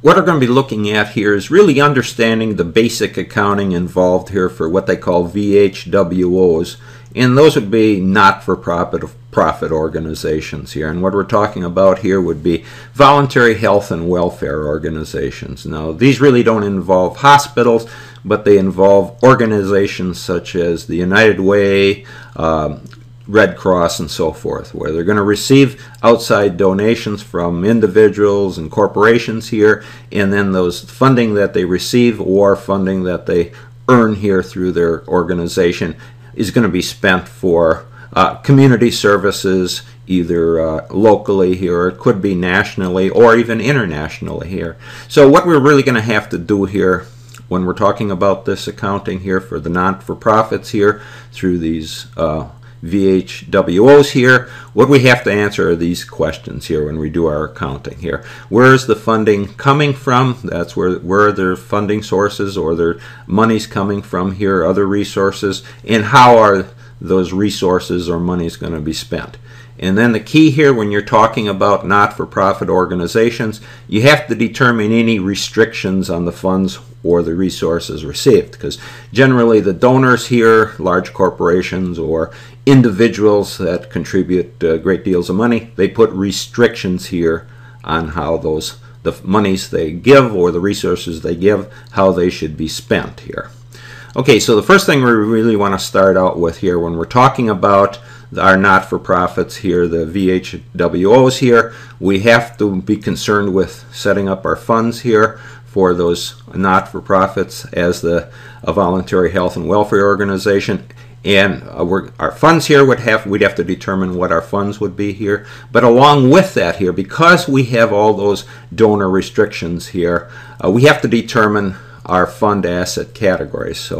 what we're going to be looking at here is really understanding the basic accounting involved here for what they call VHWOs, and those would be not-for-profit organizations here. And what we're talking about here would be voluntary health and welfare organizations. Now, these really don't involve hospitals, but they involve organizations such as the United Way, Red Cross, and so forth, where they're going to receive outside donations from individuals and corporations here, and then those funding that they receive or funding that they earn here through their organization is going to be spent for community services, either locally here, or it could be nationally or even internationally here. So what we're really going to have to do here when we're talking about this accounting here for the not-for-profits here through these VHWOs here, what we have to answer are these questions here when we do our accounting here. Where is the funding coming from? That's where are their funding sources or their money's coming from here, other resources, and how are those resources or money's going to be spent. And then the key here when you're talking about not-for-profit organizations, you have to determine any restrictions on the funds or the resources received, because generally the donors here, large corporations or individuals that contribute great deals of money, they put restrictions here on how the monies they give or the resources they give, how they should be spent here. Okay, so the first thing we really want to start out with here when we're talking about our not-for-profits here, the VHWOs here, we have to be concerned with setting up our funds here for those not-for-profits as a voluntary health and welfare organization. And our funds here we'd have to determine what our funds would be here. But along with that here, because we have all those donor restrictions here, we have to determine our fund asset categories.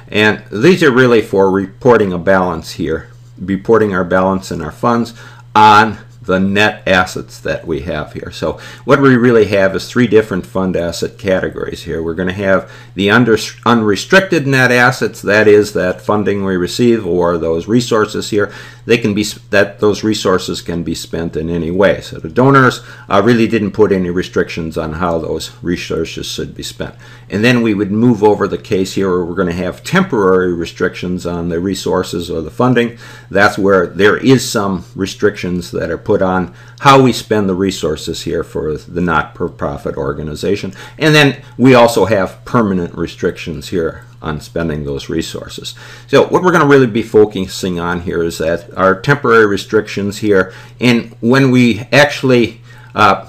And these are really for reporting a balance here, reporting our balance in our funds on the net assets that we have here. So what we really have is three different fund asset categories here. We're going to have the unrestricted net assets, that is that funding we receive or those resources here. Those resources can be spent in any way. So the donors really didn't put any restrictions on how those resources should be spent. And then we would move over the case here where we're going to have temporary restrictions on the resources or the funding. That's where there is some restrictions that are put on how we spend the resources here for the not-for-profit organization. And then we also have permanent restrictions here on spending those resources. So what we're going to really be focusing on here is that our temporary restrictions here, and when we actually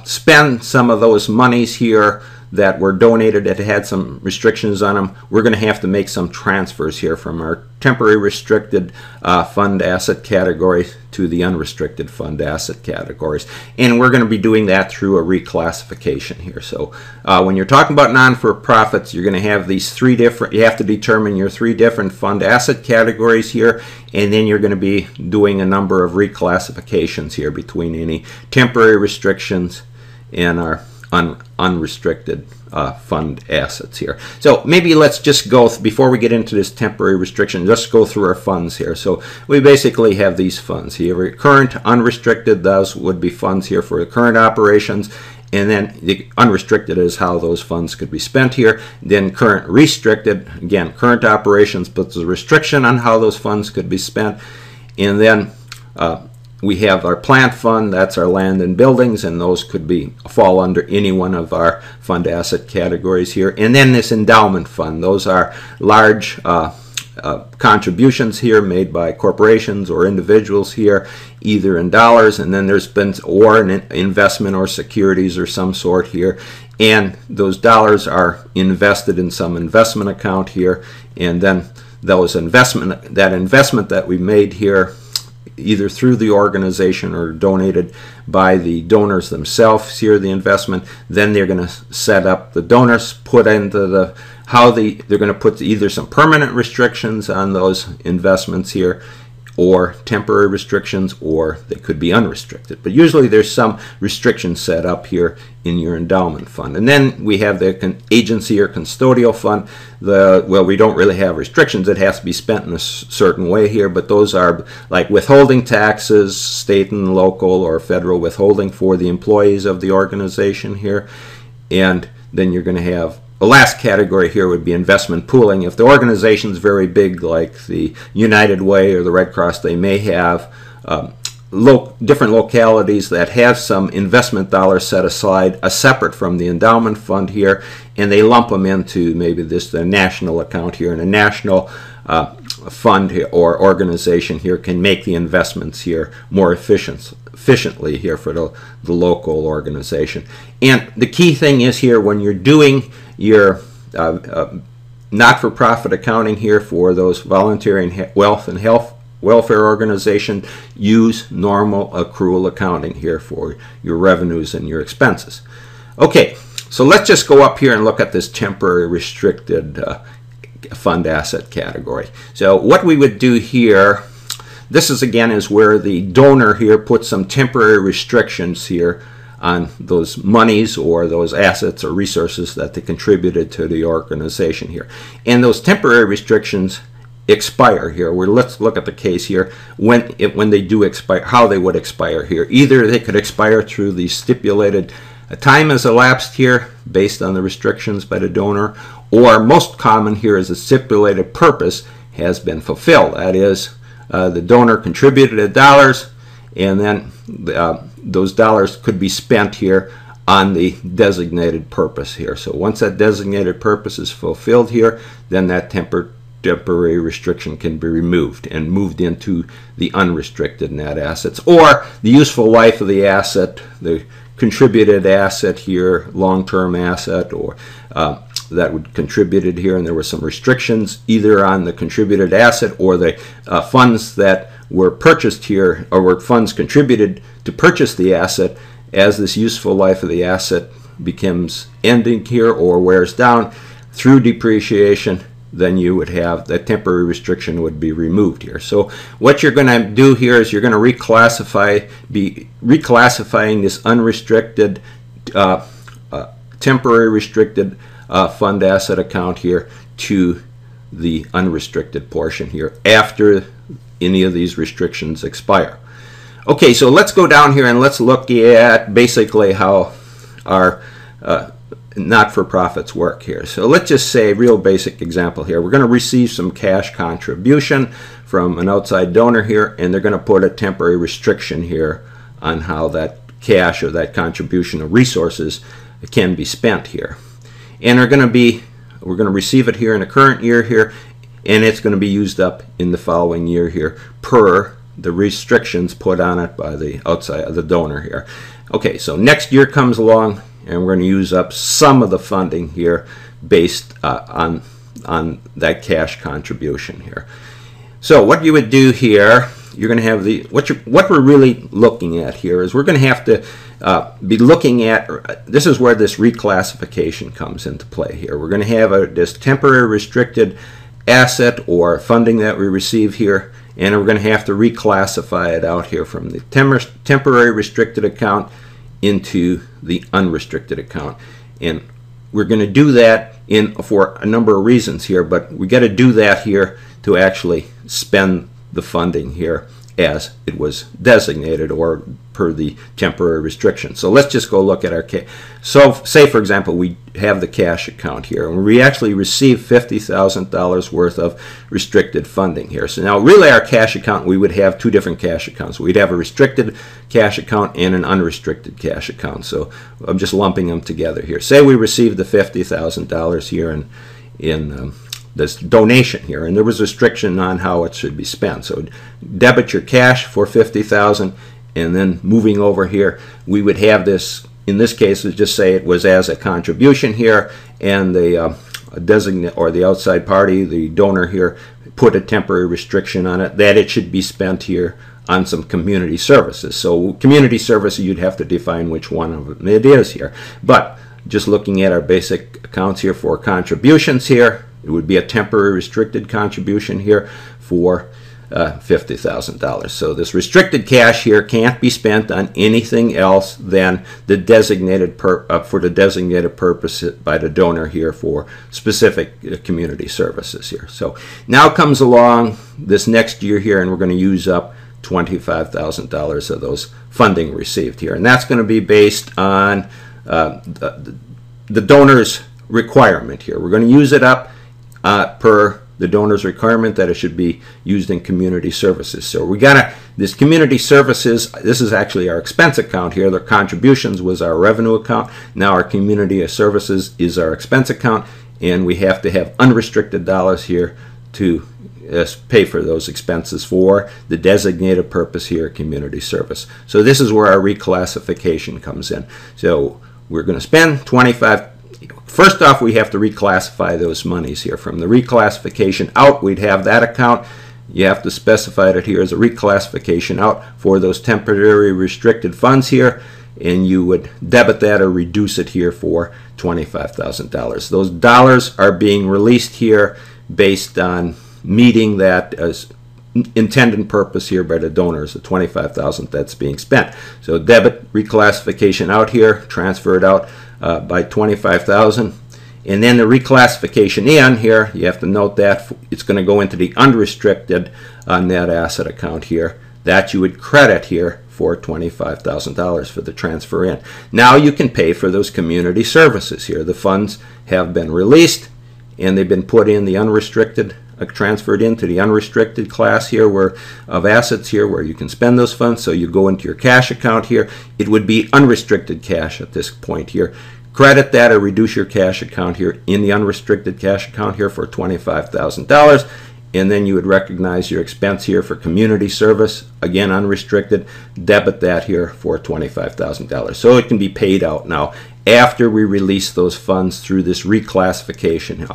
spend some of those monies here that were donated that had some restrictions on them, we're going to have to make some transfers here from our temporary restricted fund asset categories to the unrestricted fund asset categories. And we're going to be doing that through a reclassification here. So when you're talking about non-for-profits, you're going to have these you have to determine your three different fund asset categories here, and then you're going to be doing a number of reclassifications here between any temporary restrictions and our unrestricted fund assets here. So maybe let's just go, before we get into this temporary restriction, just go through our funds here. So we basically have these funds here. Current unrestricted, those would be funds here for the current operations. And then the unrestricted is how those funds could be spent here. Then current restricted, again, current operations puts a restriction on how those funds could be spent. And then we have our plant fund, that's our land and buildings, and those could fall under any one of our fund asset categories here. And then this endowment fund, those are large contributions here made by corporations or individuals here, either in dollars, and then there's been an investment or securities or some sort here, and those dollars are invested in some investment account here, and then that investment that we made here, either through the organization or donated by the donors themselves here, the investment, then they're going to set up, the donors put into they're going to put either some permanent restrictions on those investments here, or temporary restrictions, or they could be unrestricted. But usually there's some restrictions set up here in your endowment fund. And then we have the agency or custodial fund. Well, we don't really have restrictions. It has to be spent in a certain way here, but those are like withholding taxes, state and local or federal withholding for the employees of the organization here. And then you're going to have the last category here would be investment pooling. If the organization is very big, like the United Way or the Red Cross, they may have different localities that have some investment dollars set aside separate from the endowment fund here, and they lump them into maybe the national account here, and a national fund here, or organization here can make the investments here more efficiently here for the local organization. And the key thing is here, when you're doing your not-for-profit accounting here for those voluntary and wealth and health welfare organization, use normal accrual accounting here for your revenues and your expenses. Okay, so let's just go up here and look at this temporary restricted fund asset category. So what we would do here, this is where the donor here puts some temporary restrictions here on those monies or those assets or resources that they contributed to the organization here. And those temporary restrictions expire here. Let's look at the case here when they do expire, how they would expire here. Either they could expire through the stipulated time has elapsed here based on the restrictions by the donor, or most common here is a stipulated purpose has been fulfilled. That is, the donor contributed dollars, and then those dollars could be spent here on the designated purpose here. So once that designated purpose is fulfilled here, then that temporary restriction can be removed and moved into the unrestricted net assets, or the useful life of the asset, the contributed asset here, long-term asset, or that would contributed here, and there were some restrictions either on the contributed asset or the funds that were purchased here, or were funds contributed to purchase the asset. As this useful life of the asset becomes ending here or wears down through depreciation, then you would have that temporary restriction would be removed here. So what you're going to do here is you're going to be reclassifying this unrestricted temporary restricted fund asset account here to the unrestricted portion here after any of these restrictions expire. Okay, so let's go down here and let's look at basically how our not-for-profits work here. So let's just say, real basic example here, we're going to receive some cash contribution from an outside donor here, and they're going to put a temporary restriction here on how that cash or that contribution of resources can be spent here. And we're going to receive it here in the current year here, and it's going to be used up in the following year here per the restrictions put on it by the donor here. Okay, so next year comes along, and we're going to use up some of the funding here based on that cash contribution here. So what you would do here, you're going to have what we're really looking at here is we're going to have to be looking at, this is where this reclassification comes into play here. We're going to have this temporary restricted asset or funding that we receive here, and we're going to have to reclassify it out here from the temporary restricted account into the unrestricted account. And we're going to do that for a number of reasons here, but we got to do that here to actually spend the funding here as it was designated or per the temporary restriction. So let's just go look at our case. So say, for example, we have the cash account here, and we actually receive $50,000 worth of restricted funding here. So now really our cash account, we would have two different cash accounts. We'd have a restricted cash account and an unrestricted cash account. So I'm just lumping them together here. Say we received the $50,000 here in this donation here, and there was restriction on how it should be spent. So debit your cash for $50,000, and then moving over here, we would have this, in this case, let's just say it was as a contribution here, and the designate or the outside party, the donor here, put a temporary restriction on it that it should be spent here on some community services. So community services, you'd have to define which one of them it is here. But just looking at our basic accounts here for contributions here, it would be a temporary restricted contribution here for $50,000. So this restricted cash here can't be spent on anything else than the designated for the designated purpose by the donor here for specific community services here. So now comes along this next year here, and we're going to use up $25,000 of those funding received here, and that's going to be based on the donor's requirement here. We're going to use it up per the donor's requirement that it should be used in community services. So we got this community services, this is actually our expense account here. The contributions was our revenue account. Now our community services is our expense account, and we have to have unrestricted dollars here to pay for those expenses for the designated purpose here, community service. So this is where our reclassification comes in. So we're going to spend 25. First off, we have to reclassify those monies here. From the reclassification out, we'd have that account. You have to specify it here as a reclassification out for those temporary restricted funds here, and you would debit that or reduce it here for $25,000. Those dollars are being released here based on meeting that as intended purpose here by the donors, the $25,000 that's being spent. So debit reclassification out here, transfer it out by $25,000, and then the reclassification in here, you have to note that it's going to go into the unrestricted net asset account here that you would credit here for $25,000 for the transfer in. Now you can pay for those community services here. The funds have been released and they've been put in the unrestricted, transferred into the unrestricted class here where of assets here where you can spend those funds. So you go into your cash account here. It would be unrestricted cash at this point here. Credit that or reduce your cash account here in the unrestricted cash account here for $25,000, and then you would recognize your expense here for community service, again unrestricted, debit that here for $25,000. So it can be paid out now after we release those funds through this reclassification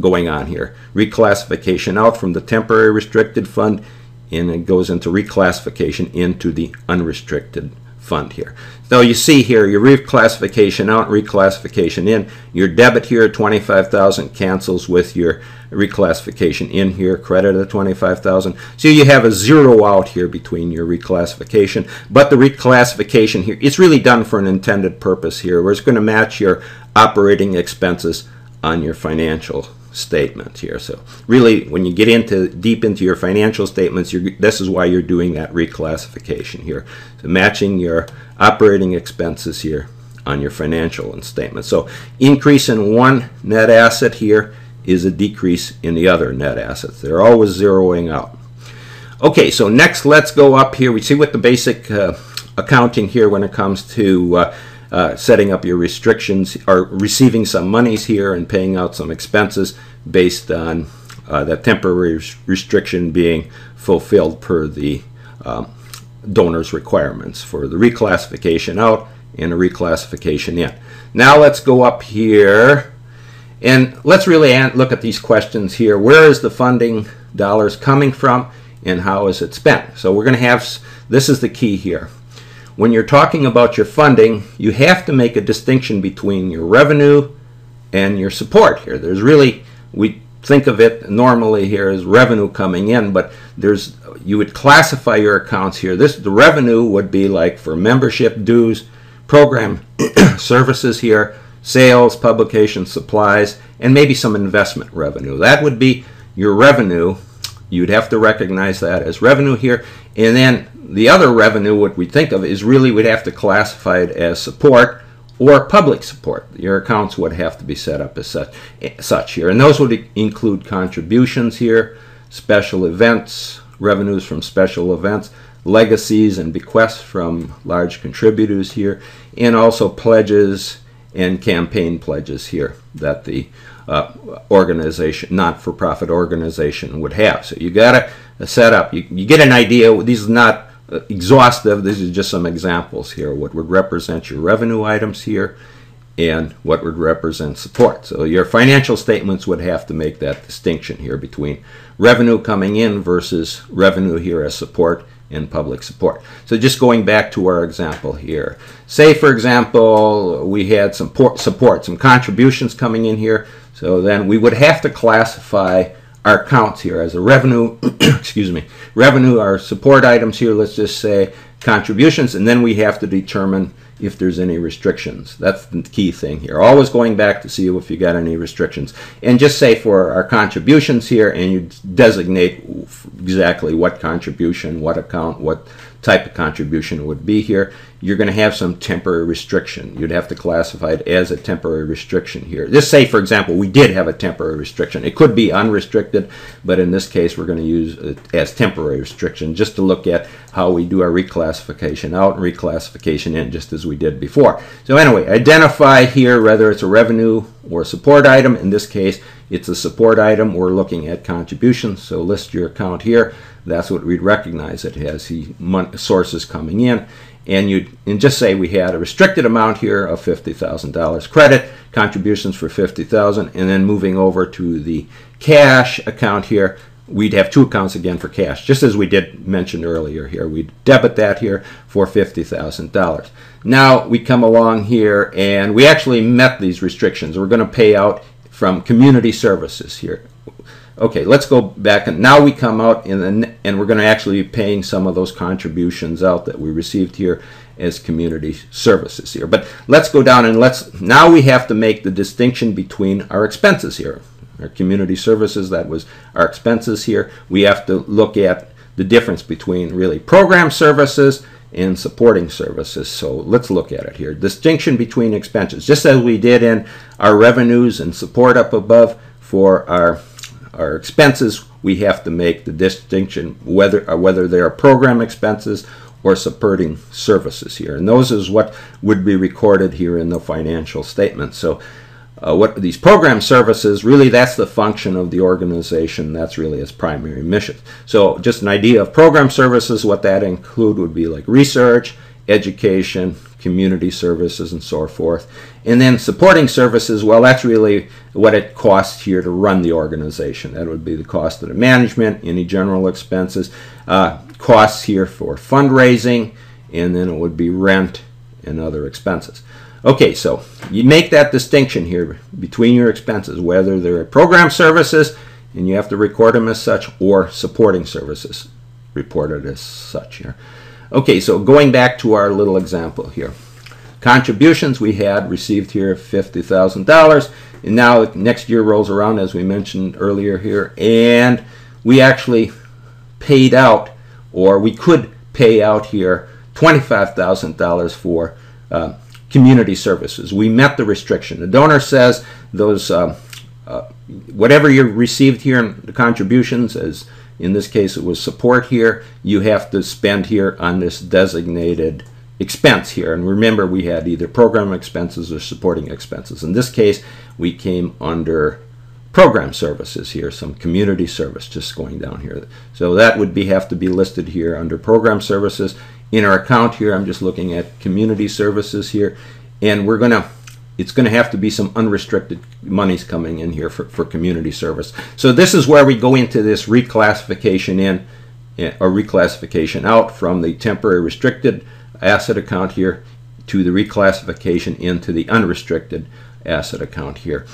going on here. Reclassification out from the temporary restricted fund, and it goes into reclassification into the unrestricted fund here. So you see here your reclassification out, reclassification in. Your debit here, $25,000, cancels with your reclassification in here, credit of $25,000. So you have a zero out here between your reclassification. But the reclassification here, it's really done for an intended purpose here, where it's going to match your operating expenses on your financial statement here. So really, when you get deep into your financial statements, this is why you're doing that reclassification here. So matching your operating expenses here on your financial statement. So increase in one net asset here is a decrease in the other net assets. They're always zeroing out. Okay, so next let's go up here. We see what the basic accounting here when it comes to setting up your restrictions, or receiving some monies here and paying out some expenses based on that temporary restriction being fulfilled per the donor's requirements for the reclassification out and a reclassification in. Now let's go up here and let's really look at these questions here. Where is the funding dollars coming from and how is it spent? So we're going to have, this is the key here. When you're talking about your funding, you have to make a distinction between your revenue and your support here. There's really, we think of it normally here as revenue coming in, but you would classify your accounts here. The revenue would be like for membership dues, program services here, sales, publication, supplies, and maybe some investment revenue. That would be your revenue. You'd have to recognize that as revenue here. And then the other revenue, what we think of, is really we'd have to classify it as support or public support. Your accounts would have to be set up as such here. And those would include contributions here, special events, revenues from special events, legacies and bequests from large contributors here, and also pledges and campaign pledges here that the organization, not-for-profit organization, would have. So you got to set up. You get an idea. These are not exhaustive. This is just some examples here. What would represent your revenue items here, and what would represent support. So your financial statements would have to make that distinction here between revenue coming in versus revenue here as support and public support. So just going back to our example here. Say, for example, we had some support, some contributions coming in here. So then we would have to classify our accounts here as a revenue, excuse me, revenue, our support items here, let's just say contributions, and then we have to determine if there's any restrictions. That's the key thing here. Always going back to see if you got any restrictions. And just say for our contributions here, and you designate exactly what contribution, what account, what type of contribution would be here. You're going to have some temporary restriction. You'd have to classify it as a temporary restriction here. Just say, for example, we did have a temporary restriction. It could be unrestricted, but in this case, we're going to use it as temporary restriction just to look at how we do our reclassification out and reclassification in, just as we did before. So anyway, identify here whether it's a revenue or a support item. In this case, it's a support item. We're looking at contributions, so list your account here. That's what we'd recognize it as, the sources coming in. And just say we had a restricted amount here of $50,000 credit, contributions for $50,000, and then moving over to the cash account here, we'd have two accounts again for cash, just as we did mention earlier here. We'd debit that here for $50,000. Now we come along here and we actually met these restrictions. We're going to pay out from community services here. Okay, let's go back, and now we come out and we're going to actually be paying some of those contributions out that we received here as community services here. But let's go down and now we have to make the distinction between our expenses here. Our community services, that was our expenses here. We have to look at the difference between really program services and supporting services. So let's look at it here. Distinction between expenses, just as we did in our revenues and support up above. For our expenses, we have to make the distinction whether they are program expenses or supporting services here. And those is what would be recorded here in the financial statement. So what these program services, really that's the function of the organization. That's really its primary mission. So just an idea of program services, what that include would be like research, education, community services, and so forth. And then supporting services, well, that's really what it costs here to run the organization. That would be the cost of the management, any general expenses, costs here for fundraising, and then it would be rent and other expenses. Okay, so you make that distinction here between your expenses, whether they're program services, and you have to record them as such, or supporting services reported as such here. Okay, so going back to our little example here. Contributions we had received here $50,000, and now next year rolls around, as we mentioned earlier here, and we actually paid out, or we could pay out here $25,000 for community services. We met the restriction. The donor says those whatever you received here in the contributions, as in this case it was support here, you have to spend here on this designated expense here. And remember, we had either program expenses or supporting expenses. In this case, we came under program services here, some community service just going down here. So that would have to be listed here under program services. In our account here, I'm just looking at community services here, and it's going to have to be some unrestricted monies coming in here for community service. So this is where we go into this reclassification in or reclassification out from the temporary restricted asset account here to the reclassification into the unrestricted asset account here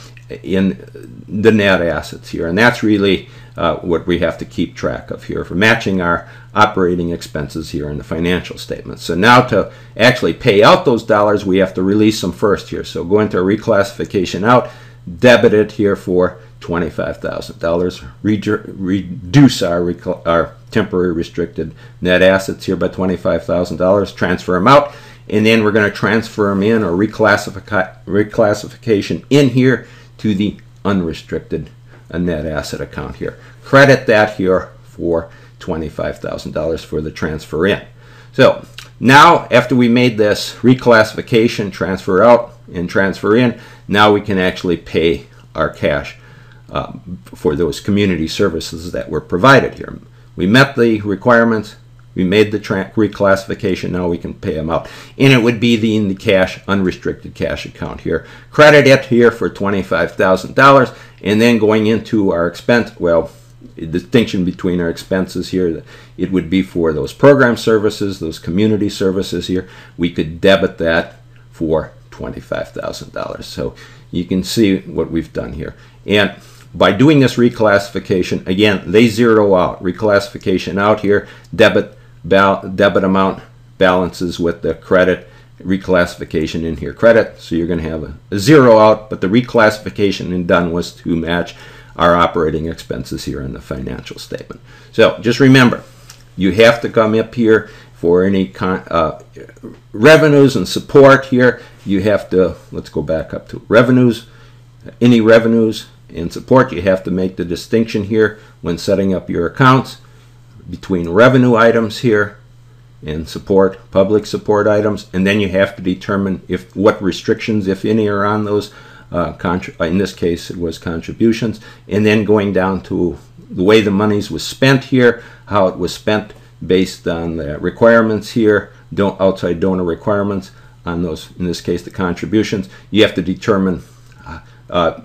in the net assets here. And that's really what we have to keep track of here for matching our operating expenses here in the financial statements. So now to actually pay out those dollars, we have to release them first here. So go into our reclassification out, debit it here for $25,000, reduce our temporary restricted net assets here by $25,000, transfer them out, and then we're going to transfer them in or reclassification in here to the unrestricted net asset account here. Credit that here for $25,000 for the transfer in. So now after we made this reclassification, transfer out and transfer in, now we can actually pay our cash for those community services that were provided here. We met the requirements, we made the reclassification, now we can pay them out. And it would be in the cash, unrestricted cash account here. Credit it here for $25,000, and then going into our expense, well, the distinction between our expenses here, it would be for those program services, those community services here. We could debit that for $25,000. So you can see what we've done here. And by doing this reclassification, again, they zero out. Reclassification out here, debit amount balances with the credit, reclassification in here, credit. So you're going to have a zero out, but the reclassification done was to match our operating expenses here in the financial statement. So just remember, you have to come up here for any revenues and support here, you have to, let's go back up to revenues, any revenues and support, you have to make the distinction here when setting up your accounts between revenue items here and support, public support items, and then you have to determine what restrictions, if any, are on those. In this case, it was contributions, and then going down to the way the monies was spent here, how it was spent based on the requirements here, outside donor requirements on those, in this case, the contributions. You have to determine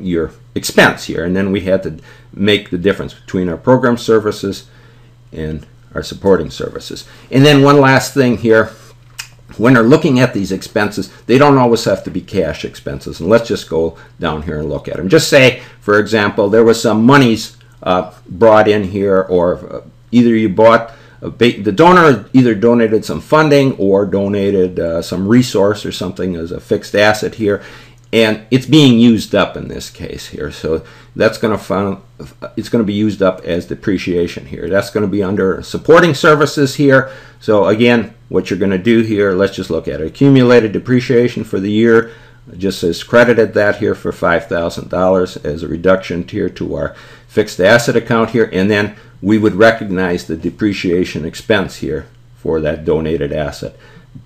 your expense here, and then we had to make the difference between our program services and our supporting services. And then one last thing here, when they're looking at these expenses, they don't always have to be cash expenses. And let's just go down here and look at them. Just say, for example, there was some monies brought in here, or either you bought, the donor either donated some funding or donated some resource or something as a fixed asset here, and it's being used up in this case here. So that's going to be used up as depreciation here. That's going to be under supporting services here. So again, what you're going to do here, let's just look at it. Accumulated depreciation for the year, just says credited that here for $5,000 as a reduction here to our fixed asset account here, and then we would recognize the depreciation expense here for that donated asset.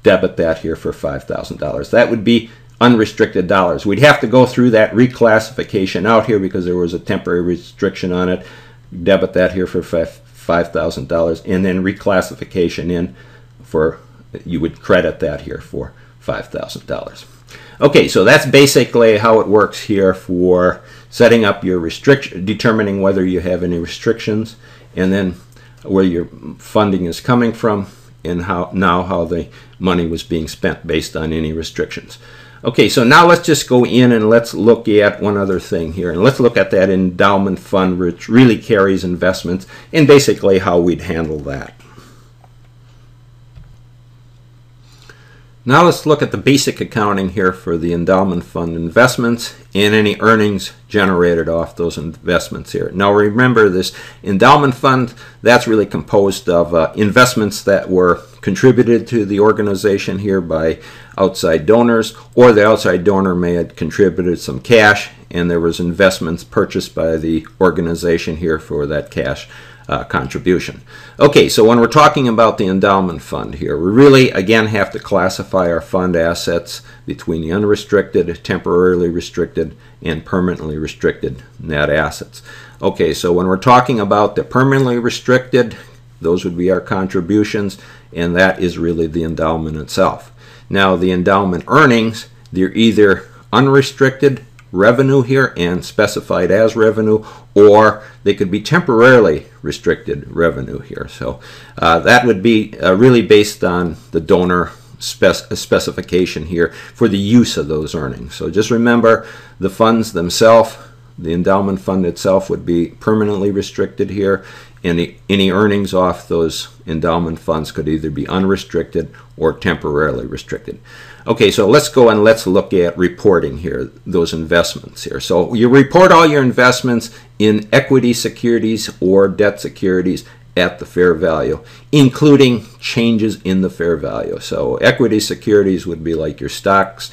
Debit that here for $5,000. That would be unrestricted dollars. We'd have to go through that reclassification out here because there was a temporary restriction on it. Debit that here for $5,000, and then reclassification in for, you would credit that here for $5,000. Okay, so that's basically how it works here for setting up your determining whether you have any restrictions, and then where your funding is coming from, and how the money was being spent based on any restrictions. Okay, so now let's just go in and let's look at one other thing here, and let's look at that endowment fund, which really carries investments, and basically how we'd handle that. Now let's look at the basic accounting here for the endowment fund investments and any earnings generated off those investments here. Now remember, this endowment fund, that's really composed of investments that were contributed to the organization here by outside donors, or the outside donor may have contributed some cash, and there was investments purchased by the organization here for that cash contribution. Okay, so when we're talking about the endowment fund here, we really again have to classify our fund assets between the unrestricted, temporarily restricted, and permanently restricted net assets. Okay, so when we're talking about the permanently restricted, those would be our contributions, and that is really the endowment itself. Now the endowment earnings, they're either unrestricted revenue here and specified as revenue, or they could be temporarily restricted revenue here. So that would be really based on the donor specification here for the use of those earnings. So just remember, the funds themselves, the endowment fund itself, would be permanently restricted here, and any earnings off those endowment funds could either be unrestricted or temporarily restricted. Okay, so let's go and let's look at reporting here, those investments here. So you report all your investments in equity securities or debt securities at the fair value, including changes in the fair value. So equity securities would be like your stock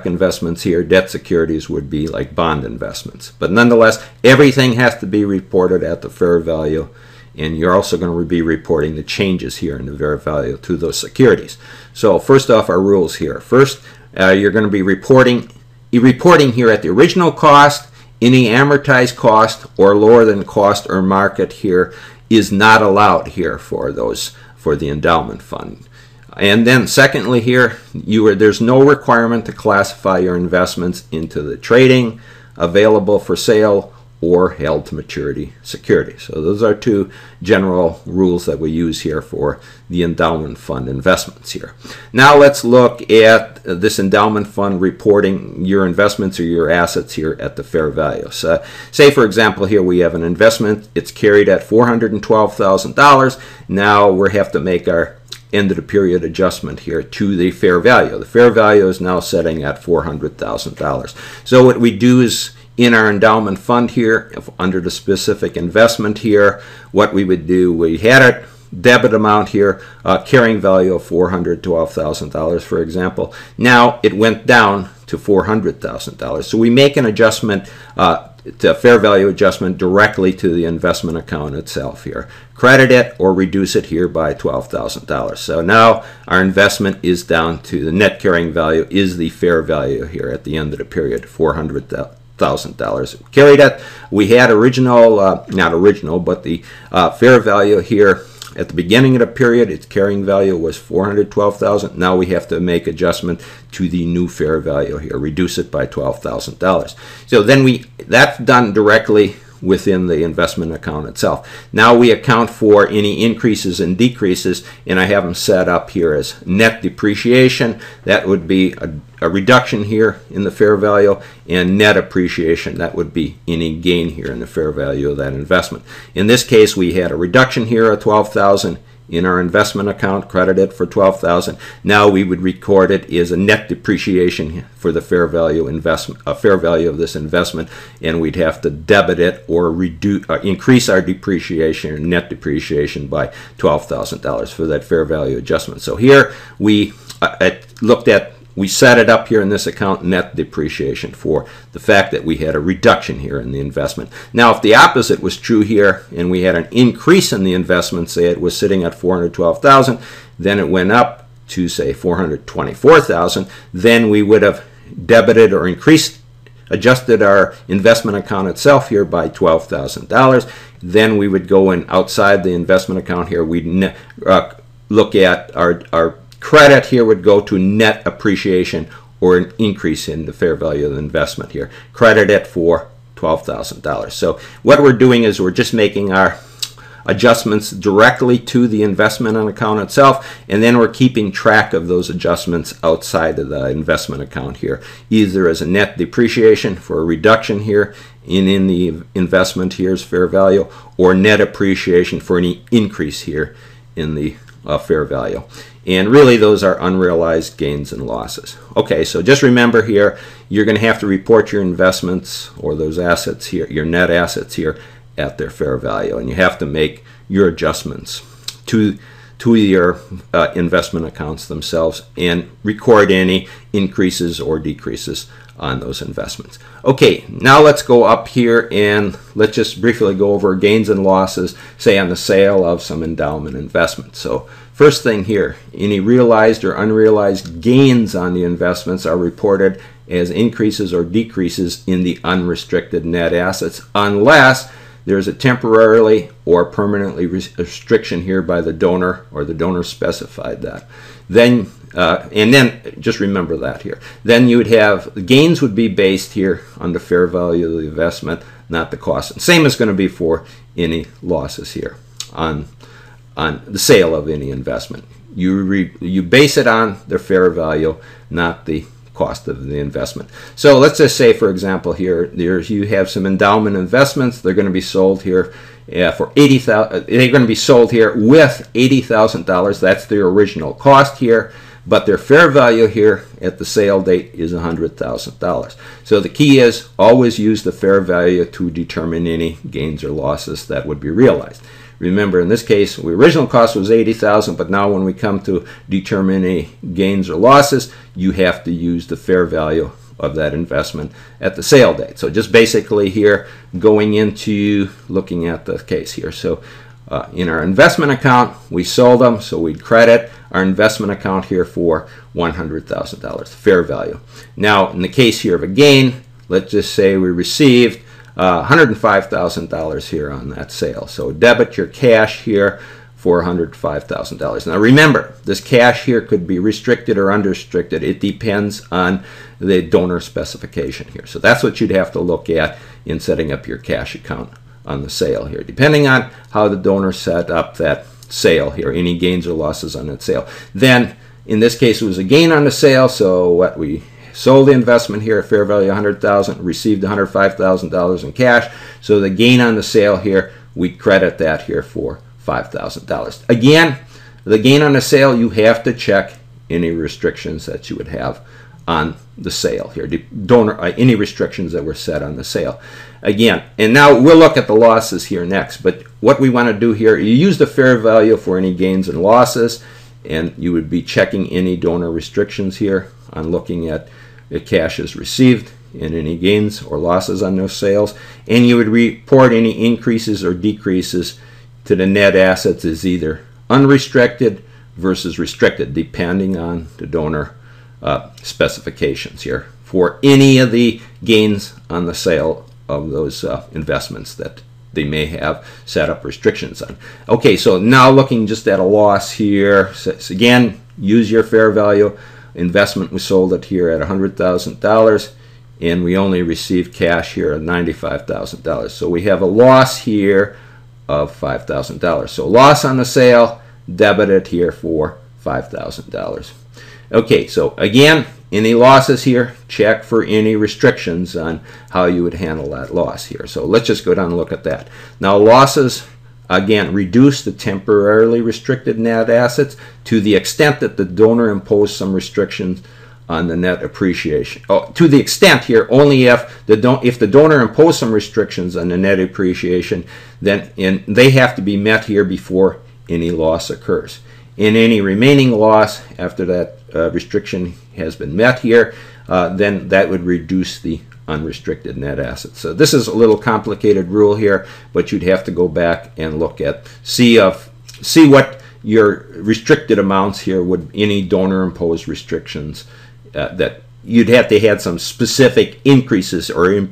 investments here. Debt securities would be like bond investments. But nonetheless, everything has to be reported at the fair value, and you're also going to be reporting the changes here in the fair value to those securities. So first off, our rules here. First, you're going to be reporting here at the original cost. Any amortized cost or lower than cost or market here is not allowed here for the endowment fund. And then secondly here, there's no requirement to classify your investments into the trading, available for sale, or held to maturity security. So those are two general rules that we use here for the endowment fund investments here. Now let's look at this endowment fund reporting your investments or your assets here at the fair value. So say for example here we have an investment, it's carried at $412,000. Now we have to make our end of the period adjustment here to the fair value. The fair value is now setting at $400,000. So what we do is, in our endowment fund here, under the specific investment here, what we would do, we had it, debit amount here, carrying value of $412,000, for example. Now it went down to $400,000. So we make an adjustment, to fair value adjustment directly to the investment account itself here. Credit it or reduce it here by $12,000. So now our investment is down to the net carrying value is the fair value here at the end of the period, $400,000. Carried it. We had original, not original, but the fair value here at the beginning of the period, its carrying value was $412,000. Now we have to make adjustment to the new fair value here, reduce it by $12,000. So then that's done directly within the investment account itself. Now we account for any increases and decreases, and I have them set up here as net depreciation. That would be a reduction here in the fair value, and net appreciation, that would be any gain here in the fair value of that investment. In this case, we had a reduction here of $12,000 in our investment account, credited for $12,000. Now we would record it as a net depreciation for the fair value investment, a fair value of this investment, and we'd have to debit it or reduce, increase our depreciation, net depreciation, by $12,000 for that fair value adjustment. So here we we set it up here in this account, net depreciation, for the fact that we had a reduction here in the investment. Now, if the opposite was true here and we had an increase in the investment, say it was sitting at $412,000, then it went up to, say, $424,000, then we would have debited or adjusted our investment account itself here by $12,000. Then we would go in outside the investment account here. We'd look at our credit here would go to net appreciation or an increase in the fair value of the investment here. Credit it for $12,000. So what we're doing is we're just making our adjustments directly to the investment account itself, and then we're keeping track of those adjustments outside of the investment account here, either as a net depreciation for a reduction here in the investment here's fair value, or net appreciation for any increase here in the fair value. And really those are unrealized gains and losses. Okay, so just remember here, you're going to have to report your investments or those assets here, your net assets here, at their fair value, and you have to make your adjustments to your investment accounts themselves and record any increases or decreases on those investments. Okay, now let's go up here and let's just briefly go over gains and losses, say on the sale of some endowment investments. So first thing here, any realized or unrealized gains on the investments are reported as increases or decreases in the unrestricted net assets, unless there's a temporarily or permanently restriction here by the donor, or the donor specified that. Then, and then just remember that here. Then you would have, the gains would be based here on the fair value of the investment, not the cost. And same is going to be for any losses here on the sale of any investment. You base it on the fair value, not the cost of the investment. So let's just say, for example, here you have some endowment investments. They're going to be sold here for $80,000. They're going to be sold here with $80,000. That's their original cost here, but their fair value here at the sale date is $100,000. So the key is always use the fair value to determine any gains or losses that would be realized. Remember, in this case, the original cost was $80,000, but now when we come to determine any gains or losses, you have to use the fair value of that investment at the sale date. So just basically here, going into looking at the case here. So in our investment account, we sold them, so we'd credit our investment account here for $100,000, fair value. Now, in the case here of a gain, let's just say we received $105,000 here on that sale. So debit your cash here for $105,000. Now remember, this cash here could be restricted or unrestricted. It depends on the donor specification here. So that's what you'd have to look at in setting up your cash account on the sale here, depending on how the donor set up that sale here, any gains or losses on that sale. Then in this case it was a gain on the sale, so what we sold the investment here at fair value $100,000, received $105,000 in cash. So the gain on the sale here, we credit that here for $5,000. Again, the gain on the sale, you have to check any restrictions that you would have on the sale here, any restrictions that were set on the sale. Again, and now we'll look at the losses here next, but what we want to do here, you use the fair value for any gains and losses, and you would be checking any donor restrictions here on looking at cash is received and any gains or losses on those sales, and you would report any increases or decreases to the net assets as either unrestricted versus restricted, depending on the donor specifications here for any of the gains on the sale of those investments that they may have set up restrictions on. Okay, so now looking just at a loss here, so again, use your fair value. Investment, we sold it here at $100,000, and we only received cash here of $95,000. So we have a loss here of $5,000. So loss on the sale, debited here for $5,000. Okay, so again, any losses here, check for any restrictions on how you would handle that loss here. So let's just go down and look at that. Now losses, again, reduce the temporarily restricted net assets to the extent that the donor imposed some restrictions on the net appreciation. Oh, to the extent here, only if the donor imposed some restrictions on the net appreciation, then they have to be met here before any loss occurs. In any remaining loss after that restriction has been met here, then that would reduce the unrestricted net assets. So this is a little complicated rule here, but you'd have to go back and look at, see what your restricted amounts here would, any donor imposed restrictions that you'd have to have some specific increases or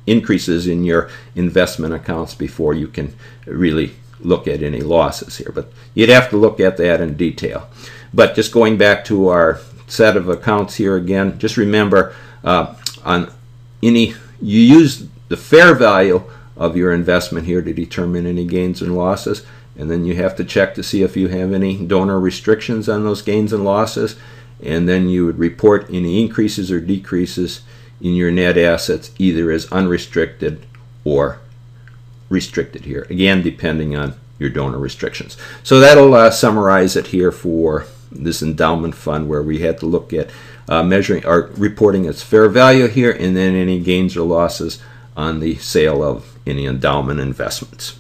increases in your investment accounts before you can really look at any losses here. But you'd have to look at that in detail. But just going back to our set of accounts here again, just remember you use the fair value of your investment here to determine any gains and losses, and then you have to check to see if you have any donor restrictions on those gains and losses, and then you would report any increases or decreases in your net assets either as unrestricted or restricted here, again depending on your donor restrictions. So that'll summarize it here for this endowment fund, where we had to look at measuring or reporting its fair value here, and then any gains or losses on the sale of any endowment investments.